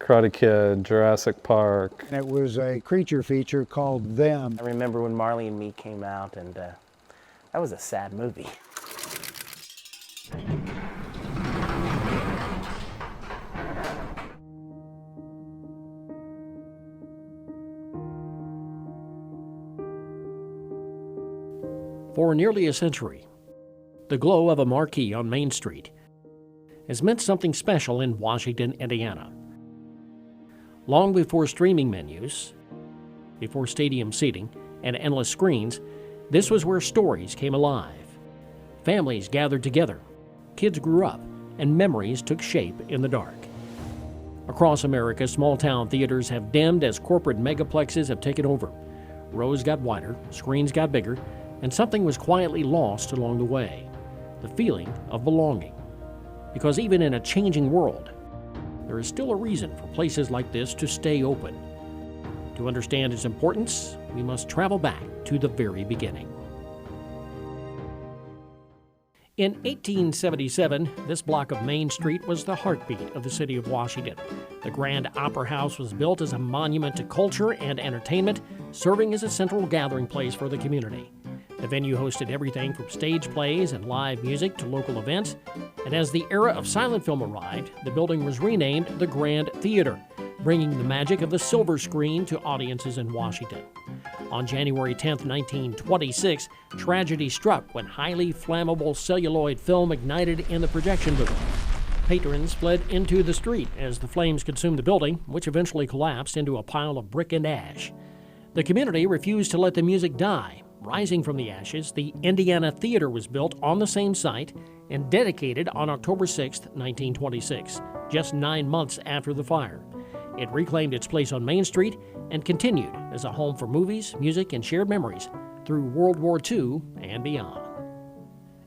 Karate Kid, Jurassic Park. It was a creature feature called Them. I remember when Marley and Me came out, and that was a sad movie. For nearly a century, the glow of a marquee on Main Street has meant something special in Washington, Indiana. Long before streaming menus, before stadium seating and endless screens, this was where stories came alive. Families gathered together, kids grew up, and memories took shape in the dark. Across America, small-town theaters have dimmed as corporate megaplexes have taken over. Rows got wider, screens got bigger, and something was quietly lost along the way, the feeling of belonging. Because even in a changing world, there is still a reason for places like this to stay open. To understand its importance, we must travel back to the very beginning. In 1877, this block of Main Street was the heartbeat of the city of Washington. The Grand Opera House was built as a monument to culture and entertainment, serving as a central gathering place for the community. The venue hosted everything from stage plays and live music to local events, and as the era of silent film arrived, the building was renamed the Grand Theater, bringing the magic of the silver screen to audiences in Washington. On January 10, 1926, tragedy struck when highly flammable celluloid film ignited in the projection booth. Patrons fled into the street as the flames consumed the building, which eventually collapsed into a pile of brick and ash. The community refused to let the music die. Rising from the ashes, the Indiana Theater was built on the same site and dedicated on October 6, 1926, just 9 months after the fire. It reclaimed its place on Main Street and continued as a home for movies, music, and shared memories through World War II and beyond.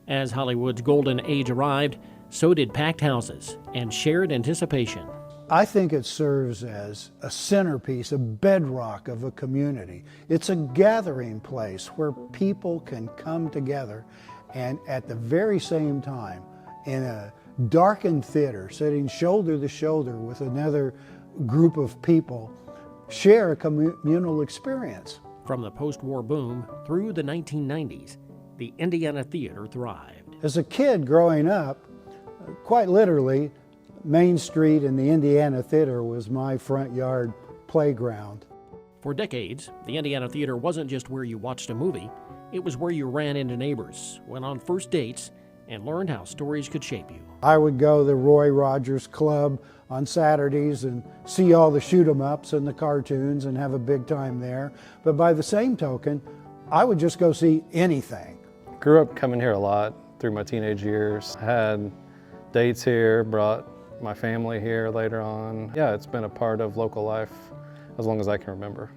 As Hollywood's golden age arrived, so did packed houses and shared anticipation. I think it serves as a centerpiece, a bedrock of a community. It's a gathering place where people can come together and at the very same time, in a darkened theater, sitting shoulder to shoulder with another group of people, share a communal experience. From the post-war boom through the 1990s, the Indiana Theater thrived. As a kid growing up, quite literally, Main Street and the Indiana Theater was my front yard playground. For decades, the Indiana Theater wasn't just where you watched a movie, it was where you ran into neighbors, went on first dates, and learned how stories could shape you. I would go to the Roy Rogers Club on Saturdays and see all the shoot-'em-ups and the cartoons and have a big time there. But by the same token, I would just go see anything. Grew up coming here a lot through my teenage years. Had dates here, brought my family here later on. Yeah, it's been a part of local life as long as I can remember.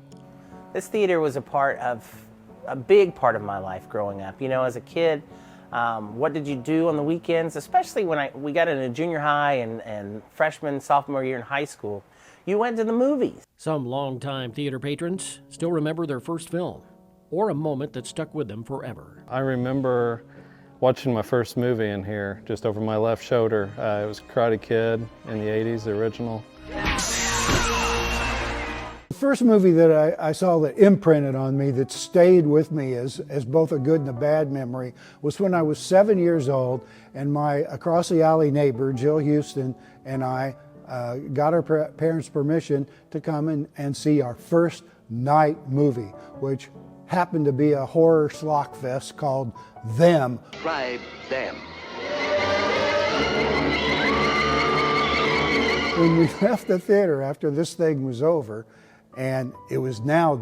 This theater was a big part of my life growing up. You know, as a kid, what did you do on the weekends? Especially when we got into junior high and freshman, sophomore year in high school, you went to the movies. Some longtime theater patrons still remember their first film, or a moment that stuck with them forever. I remember watching my first movie in here, just over my left shoulder. It was Karate Kid in the 80s, the original. The first movie that I saw that imprinted on me, that stayed with me as both a good and a bad memory, was when I was 7 years old, and my across the alley neighbor, Jill Houston, and I got our parents' permission to come and see our first night movie, which happened to be a horror schlock fest called Them. Try Them. When we left the theater after this thing was over, and it was now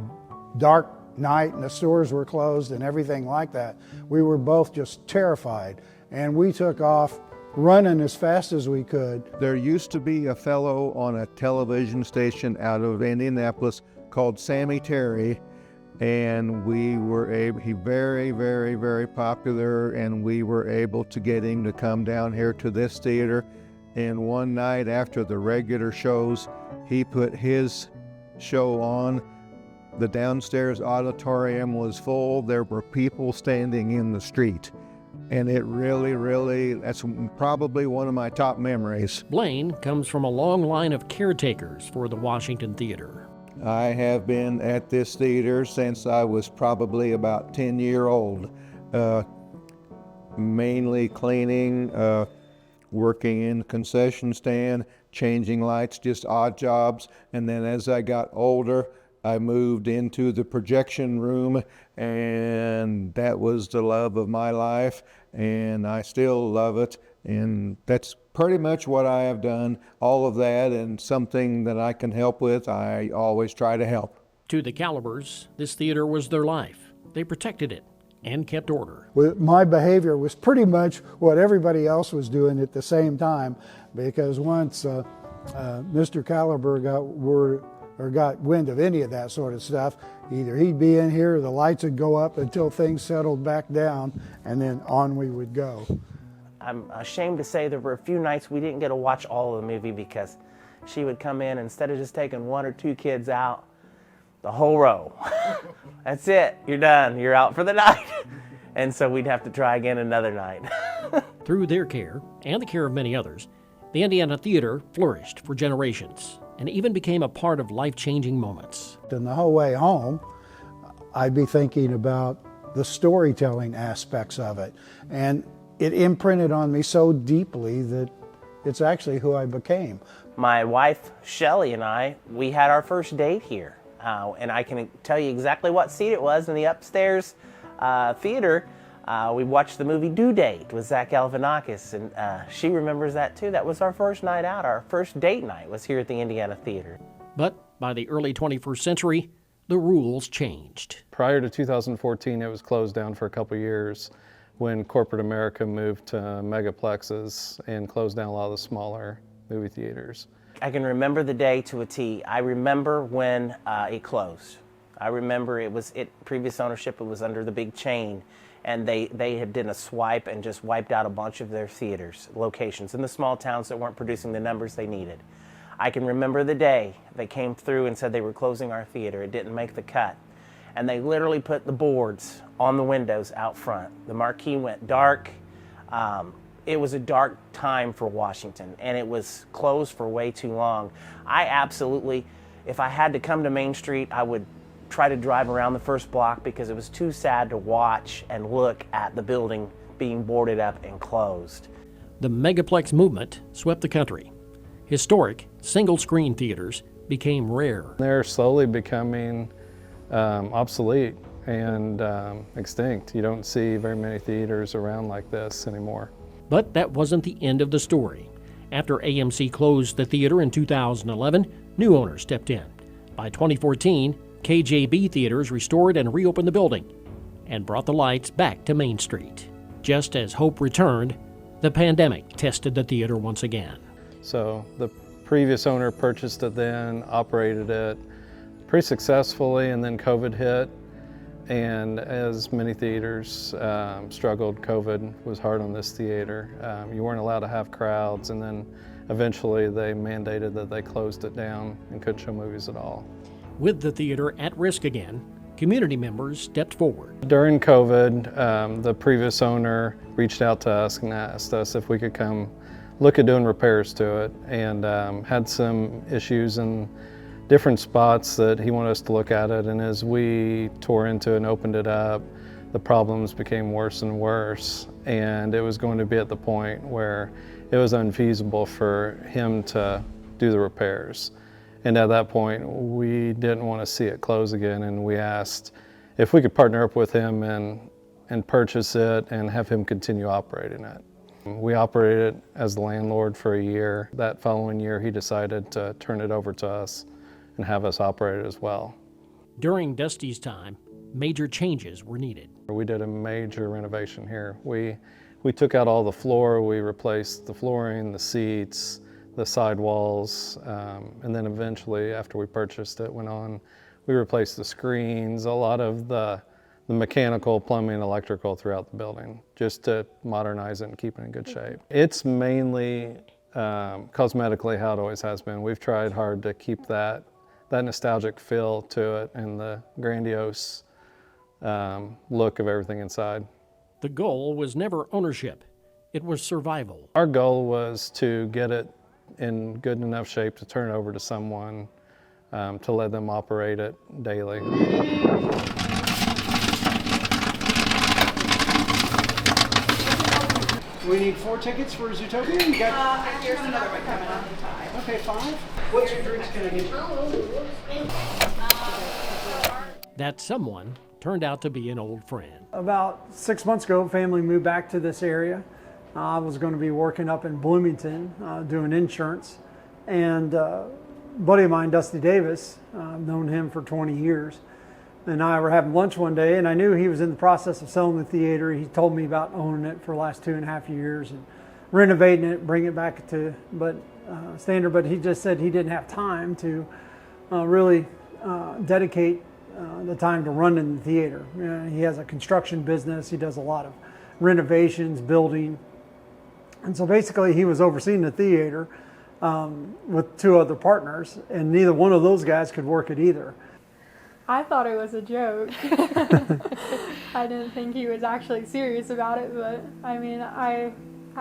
dark night and the stores were closed and everything like that, we were both just terrified, and we took off running as fast as we could. There used to be a fellow on a television station out of Indianapolis called Sammy Terry, and he very, very, very popular, and we were able to get him to come down here to this theater. And one night after the regular shows, he put his show on. The downstairs auditorium was full. There were people standing in the street. and it really, that's probably one of my top memories. Blaine comes from a long line of caretakers for the Washington Theater. I have been at this theater since I was probably about 10-year-old, mainly cleaning, working in the concession stand, changing lights, just odd jobs. And then as I got older, I moved into the projection room, and that was the love of my life, and I still love it. And that's pretty much what I have done, all of that, and something that I can help with, I always try to help. To the Calibers, this theater was their life. They protected it and kept order. My behavior was pretty much what everybody else was doing at the same time, because once Mr. Caliber got wind of any of that sort of stuff, either he'd be in here or the lights would go up until things settled back down, and then on we would go. I'm ashamed to say there were a few nights we didn't get to watch all of the movie because she would come in, instead of just taking 1 or 2 kids out, the whole row. That's it, you're done, you're out for the night. And so we'd have to try again another night. Through their care, and the care of many others, the Indiana Theater flourished for generations and even became a part of life-changing moments. And the whole way home, I'd be thinking about the storytelling aspects of it. And it imprinted on me so deeply that it's actually who I became. My wife, Shelley, and I, we had our first date here. And I can tell you exactly what seat it was in the upstairs theater. We watched the movie Due Date with Zach Galifianakis, and she remembers that too. That was our first night out. Our first date night was here at the Indiana Theater. But by the early 21st century, the rules changed. Prior to 2014, it was closed down for a couple years when corporate America moved to megaplexes and closed down a lot of the smaller movie theaters. I can remember the day to a T. I remember when it closed. I remember previous ownership, it was under the big chain, and they had done a swipe and just wiped out a bunch of their theaters, locations in the small towns that weren't producing the numbers they needed. I can remember the day they came through and said they were closing our theater. It didn't make the cut. And they literally put the boards on the windows out front. The marquee went dark. It was a dark time for Washington, and it was closed for way too long. I absolutely, if I had to come to Main Street, I would try to drive around the first block because it was too sad to watch and look at the building being boarded up and closed. The megaplex movement swept the country. Historic single-screen theaters became rare. They're slowly becoming obsolete and extinct. You don't see very many theaters around like this anymore. But that wasn't the end of the story. After AMC closed the theater in 2011, new owners stepped in. By 2014, KJB Theaters restored and reopened the building and brought the lights back to Main Street. Just as hope returned, the pandemic tested the theater once again. So the previous owner purchased it then, operated it pretty successfully, and then COVID hit. And as many theaters struggled, COVID was hard on this theater. You weren't allowed to have crowds, and then eventually they mandated that they closed it down and couldn't show movies at all. With the theater at risk again, community members stepped forward. During COVID, the previous owner reached out to us and asked us if we could come look at doing repairs to it, and had some issues in different spots that he wanted us to look at it. And as we tore into it and opened it up, the problems became worse and worse, and it was going to be at the point where it was unfeasible for him to do the repairs. And at that point, we didn't want to see it close again, and we asked if we could partner up with him and purchase it and have him continue operating it. We operated it as the landlord for a year. That following year, he decided to turn it over to us and have us operate it as well. During Dusty's time, major changes were needed. We did a major renovation here. We took out all the floor, we replaced the flooring, the seats, the sidewalls, and then eventually, after we purchased it, we replaced the screens, a lot of the mechanical, plumbing, electrical throughout the building, just to modernize it and keep it in good shape. It's mainly cosmetically how it always has been. We've tried hard to keep that nostalgic feel to it and the grandiose look of everything inside. The goal was never ownership, it was survival. Our goal was to get it in good enough shape to turn it over to someone to let them operate it daily. We need 4 tickets for Zootopia. You got? Here's another one coming on the time. Okay, 5. What's your drinks can I get you? That someone turned out to be an old friend. About 6 months ago, family moved back to this area. I was going to be working up in Bloomington doing insurance, and a buddy of mine, Dusty Davis, I've known him for 20 years, and I were having lunch one day, and I knew he was in the process of selling the theater. He told me about owning it for the last 2.5 years and renovating it, bringing it back to standard, but he just said he didn't have time to really dedicate the time to running the theater. He has a construction business. He does a lot of renovations, building. And so basically he was overseeing the theater with 2 other partners, and neither one of those guys could work it either. I thought it was a joke. I didn't think he was actually serious about it, but I mean,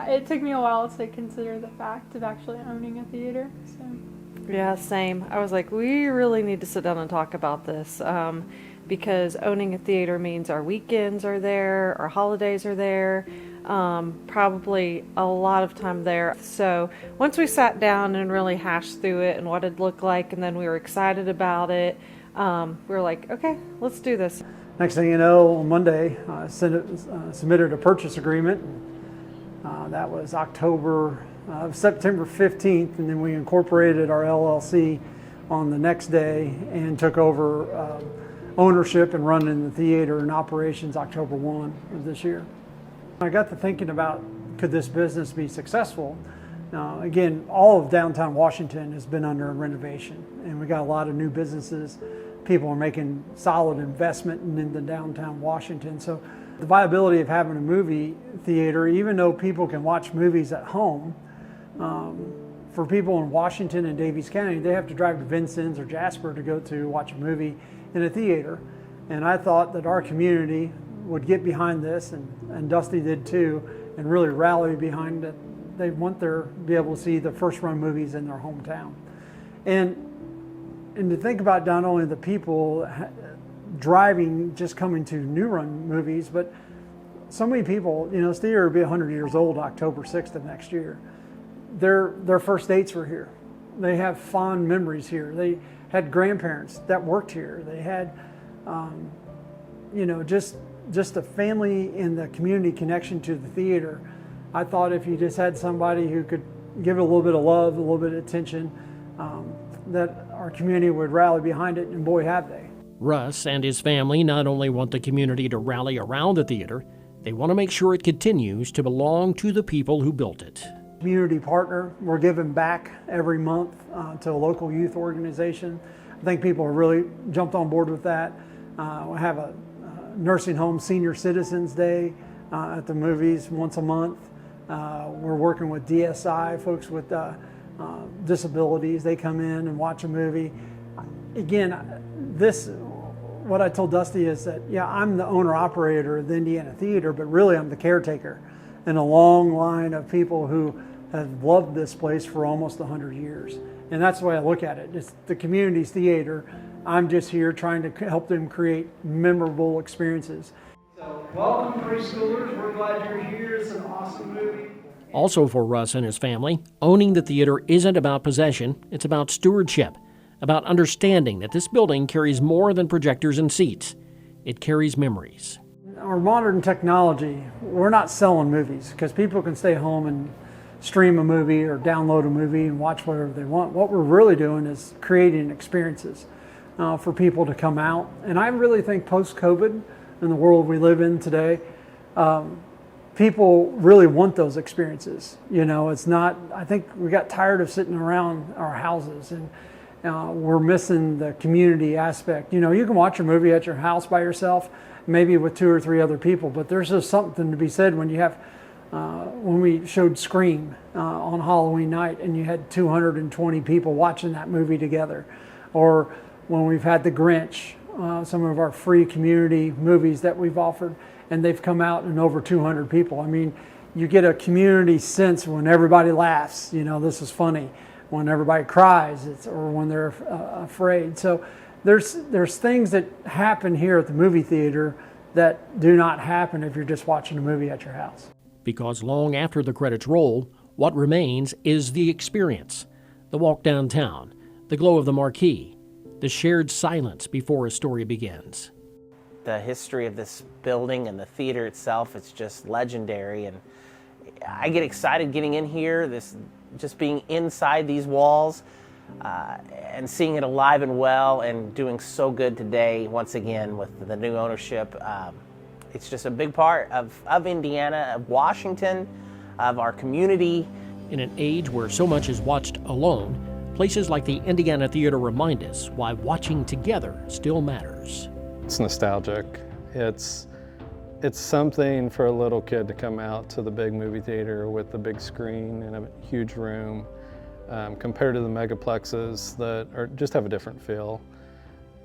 it took me a while to consider the fact of actually owning a theater. So. Yeah, same. I was like, we really need to sit down and talk about this because owning a theater means our weekends are there, our holidays are there, probably a lot of time there. So once we sat down and really hashed through it and what it'd look like, and then we were excited about it, we were like, okay, let's do this. Next thing you know, on Monday, I submitted a purchase agreement. That was September 15th, and then we incorporated our LLC on the next day and took over ownership and running the theater and operations October 1 of this year. I got to thinking about, could this business be successful? Again, all of downtown Washington has been under renovation, and we got a lot of new businesses. People are making solid investment into downtown Washington. So the viability of having a movie theater, even though people can watch movies at home, for people in Washington and Daviess County, they have to drive to Vincennes or Jasper to go to watch a movie in a theater. And I thought that our community would get behind this, and Dusty did too, and really rally behind it. They want to be able to see the first run movies in their hometown. And to think about not only the people driving, just coming to new run movies, but so many people, this theater will be 100 years old October 6th of next year. Their first dates were here. They have fond memories here. They had grandparents that worked here. They had, just the family and the community connection to the theater. I thought if you just had somebody who could give it a little bit of love, a little bit of attention, that our community would rally behind it, and boy, have they. Russ and his family not only want the community to rally around the theater, they want to make sure it continues to belong to the people who built it. Community partner, we're giving back every month to a local youth organization. I think people have really jumped on board with that. We have a nursing home senior citizens day at the movies once a month. We're working with DSI, folks with disabilities. They come in and watch a movie. Again, what I told Dusty is that, I'm the owner-operator of the Indiana Theater, but really I'm the caretaker in a long line of people who have loved this place for almost 100 years. And that's the way I look at it. It's the community's theater. I'm just here trying to help them create memorable experiences. So, welcome preschoolers. We're glad you're here. It's an awesome movie. Also for Russ and his family, owning the theater isn't about possession, it's about stewardship, about understanding that this building carries more than projectors and seats. It carries memories. Our modern technology, we're not selling movies because people can stay home and stream a movie or download a movie and watch whatever they want. What we're really doing is creating experiences for people to come out. And I really think post-COVID, in the world we live in today, people really want those experiences. It's not, I think we got tired of sitting around our houses, and we're missing the community aspect. You can watch a movie at your house by yourself, maybe with 2 or 3 other people, but there's just something to be said when you have, when we showed Scream on Halloween night and you had 220 people watching that movie together, or when we've had The Grinch, some of our free community movies that we've offered. and they've come out in over 200 people. I mean, you get a community sense when everybody laughs, you know, this is funny, when everybody cries, or when they're afraid. So there's things that happen here at the movie theater that do not happen if you're just watching a movie at your house. Because long after the credits roll, what remains is the experience. The walk downtown, the glow of the marquee, the shared silence before a story begins. The history of this building and the theater itself, it's just legendary, and I get excited getting in here, just being inside these walls, and seeing it alive and well and doing so good today once again with the new ownership. It's just a big part of Indiana, of Washington, of our community. In an age where so much is watched alone, places like the Indiana Theater remind us why watching together still matters. It's nostalgic. It's something for a little kid to come out to the big movie theater with the big screen and a huge room, compared to the megaplexes that just have a different feel.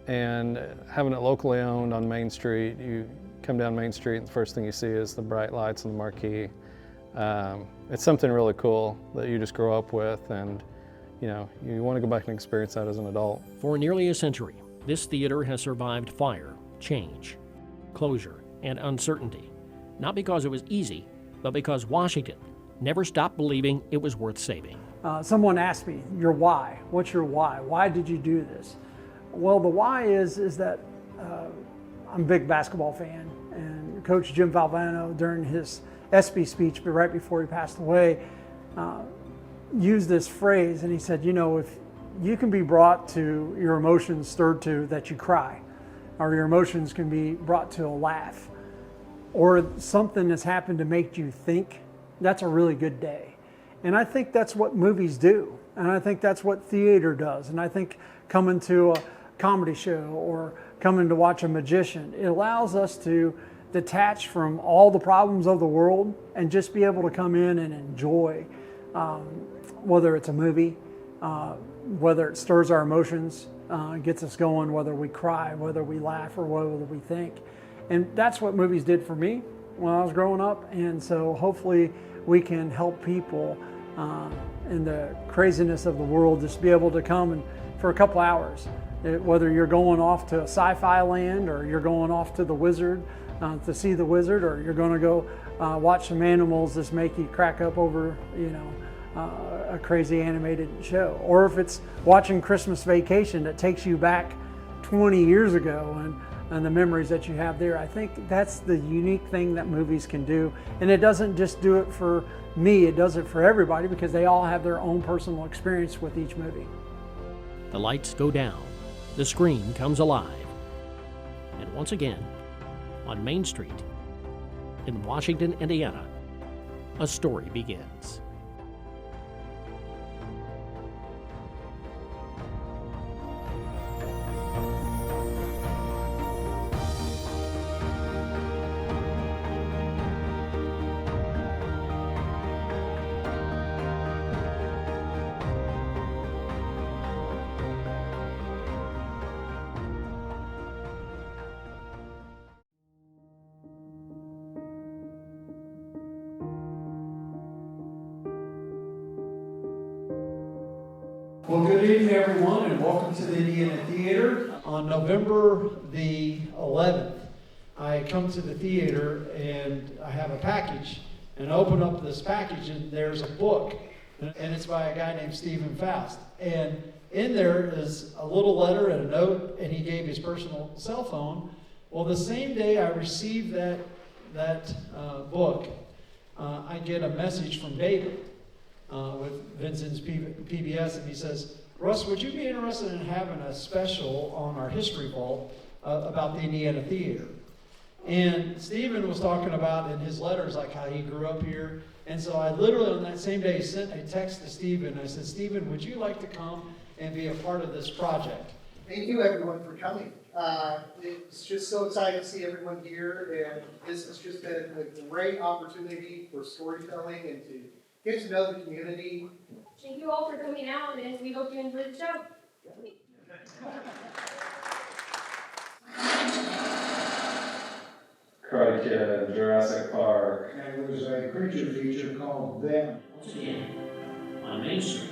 And having it locally owned on Main Street, you come down Main Street and the first thing you see is the bright lights and the marquee. It's something really cool that you just grow up with, and you know, you want to go back and experience that as an adult. For nearly a century, this theater has survived fire, change, closure, and uncertainty. Not because it was easy, but because Washington never stopped believing it was worth saving. Someone asked me, your why? What's your why? Why did you do this? Well, the why is that I'm a big basketball fan, and Coach Jim Valvano, during his ESPY speech, but right before he passed away, used this phrase, and he said, you know, if you can be brought to your emotions stirred to that you cry, or your emotions can be brought to a laugh, or something has happened to make you think, that's a really good day. And I think that's what movies do, and I think that's what theater does, and I think coming to a comedy show or coming to watch a magician, it allows us to detach from all the problems of the world and just be able to come in and enjoy, whether it's a movie, whether it stirs our emotions, gets us going, whether we cry, whether we laugh, or whether we think. And that's what movies did for me when I was growing up, and so hopefully we can help people in the craziness of the world just be able to come and for a couple hours, whether you're going off to sci-fi land, or you're going off to the Wizard to see the Wizard, or you're going to go watch some animals that make you crack up over, you know, a crazy animated show. Or if it's watching Christmas Vacation that takes you back 20 years ago and the memories that you have there. I think that's the unique thing that movies can do. And it doesn't just do it for me, it does it for everybody, because they all have their own personal experience with each movie. The lights go down, the screen comes alive, and once again, on Main Street in Washington, Indiana, a story begins. Well, good evening, everyone, and welcome to the Indiana Theater. On November the 11th, I come to the theater and I have a package, and I open up this package and there's a book, and it's by a guy named Stephen Faust. And in there is a little letter and a note, and he gave his personal cell phone. Well, the same day I received that book, I get a message from David. With Vincent's PBS, and he says, Russ, would you be interested in having a special on our History Vault about the Indiana Theater? And Stephen was talking about in his letters like how he grew up here, and so I literally on that same day sent a text to Stephen. I said, Stephen, would you like to come and be a part of this project? Thank you, everyone, for coming. It's just so exciting to see everyone here, and this has just been a great opportunity for storytelling and to get to know the community. Thank you all for coming out, and we hope you enjoy the show. Karate Kid, Jurassic Park. And there was a creature feature called Them. Once again, on Main Street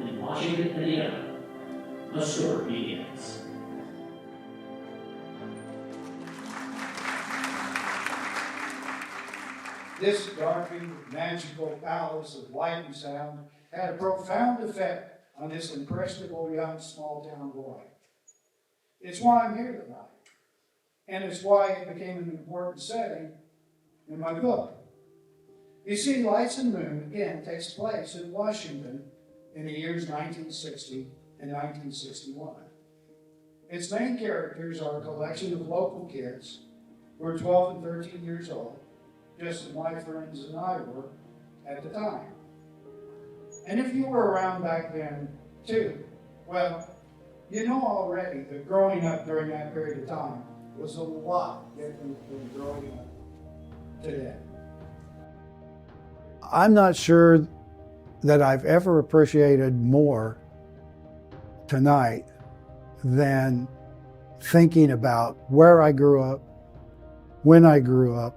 in Washington, Indiana, the story begins. This darkening, magical palace of light and sound had a profound effect on this impressionable young small-town boy. It's why I'm here tonight, and it's why it became an important setting in my book. You see, Lights and Moon, again, takes place in Washington in the years 1960 and 1961. Its main characters are a collection of local kids who are 12 and 13 years old, just as my friends and I were at the time. And if you were around back then too, well, you know already that growing up during that period of time was a lot different than growing up today. I'm not sure that I've ever appreciated more tonight than thinking about where I grew up, when I grew up,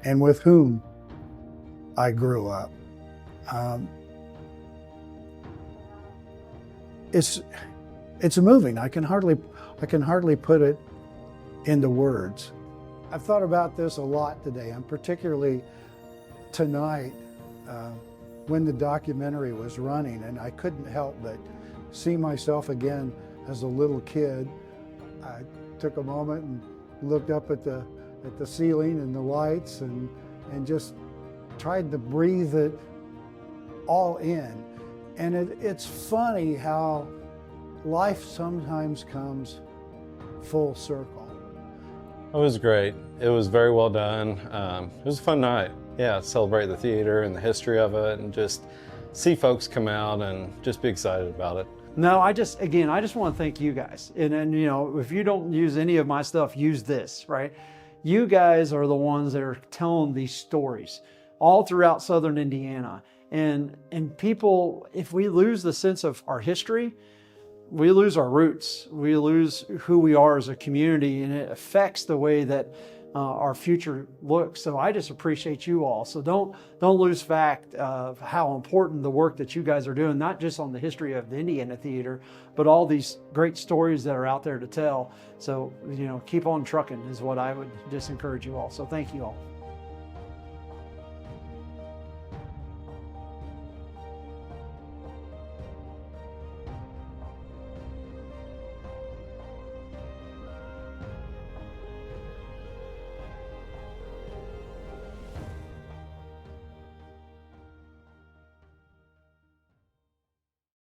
and with whom I grew up. It's moving. I can hardly put it into words. I've thought about this a lot today, and particularly tonight when the documentary was running, and I couldn't help but see myself again as a little kid. I took a moment and looked up at the ceiling and the lights and just tried to breathe it all in. And it's funny how life sometimes comes full circle. It was great. It was very well done. It was a fun night. Yeah, celebrate the theater and the history of it and just see folks come out and just be excited about it. No, I just want to thank you guys. And you know, if you don't use any of my stuff, use this, right? You guys are the ones that are telling these stories all throughout Southern Indiana. And people, if we lose the sense of our history, we lose our roots. We lose who we are as a community, and it affects the way that our future looks. So I just appreciate you all. So don't lose fact of how important the work that you guys are doing, not just on the history of the Indiana Theater, but all these great stories that are out there to tell. So, you know, keep on trucking is what I would just encourage you all. So thank you all.